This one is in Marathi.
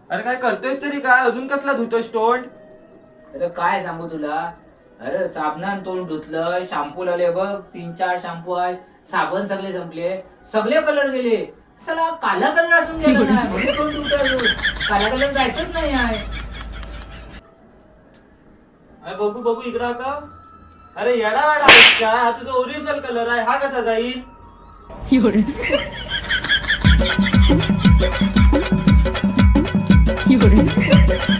अरे काय करतोयस तरी काय? अजून कसला धुतोयस तोंड? अरे काय सांगू तुला. अरे साबणान तोंड धुतलं, शॅम्पू लावले बघ, 3-4 शॅम्पू आहे, साबण सगळे संपले, सगळे कलर गेले. चला काला कलर अजून गेला नाही म्हणून तोंड धुतोय. काला कलर जायचंच नाही आहे. अरे बघू बघू इकडं का? अरे येडा वेडा आहेस काय? हा तुझा ओरिजिनल कलर आहे, हा कसा जाईल?有人，有人。